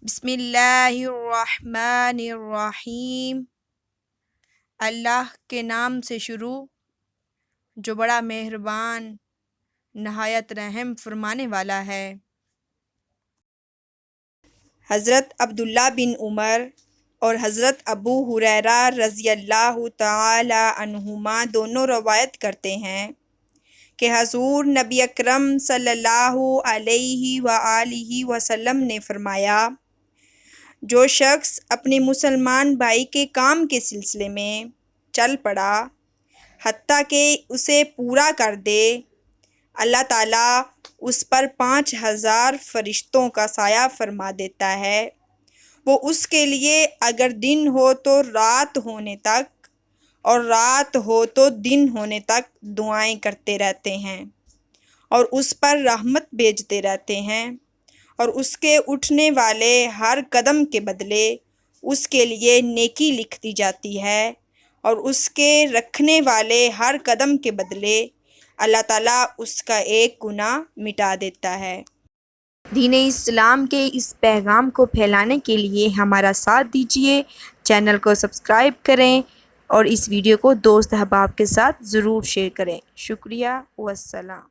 بسم اللہ الرحمن الرحیم۔ اللہ کے نام سے شروع جو بڑا مہربان نہایت رحم فرمانے والا ہے۔ حضرت عبداللہ بن عمر اور حضرت ابو ہریرہ رضی اللہ تعالی عنہما دونوں روایت کرتے ہیں کہ حضور نبی اکرم صلی اللہ علیہ وآلہ وسلم نے فرمایا، جو شخص اپنے مسلمان بھائی کے کام کے سلسلے میں چل پڑا حتیٰ کہ اسے پورا کر دے، اللہ تعالیٰ اس پر 5000 فرشتوں کا سایہ فرما دیتا ہے۔ وہ اس کے لیے اگر دن ہو تو رات ہونے تک اور رات ہو تو دن ہونے تک دعائیں کرتے رہتے ہیں اور اس پر رحمت بھیجتے رہتے ہیں، اور اس کے اٹھنے والے ہر قدم کے بدلے اس کے لیے نیکی لکھ دی جاتی ہے، اور اس کے رکھنے والے ہر قدم کے بدلے اللہ تعالیٰ اس کا ایک گناہ مٹا دیتا ہے۔ دین اسلام کے اس پیغام کو پھیلانے کے لیے ہمارا ساتھ دیجیے، چینل کو سبسکرائب کریں اور اس ویڈیو کو دوست احباب کے ساتھ ضرور شیئر کریں۔ شکریہ والسلام۔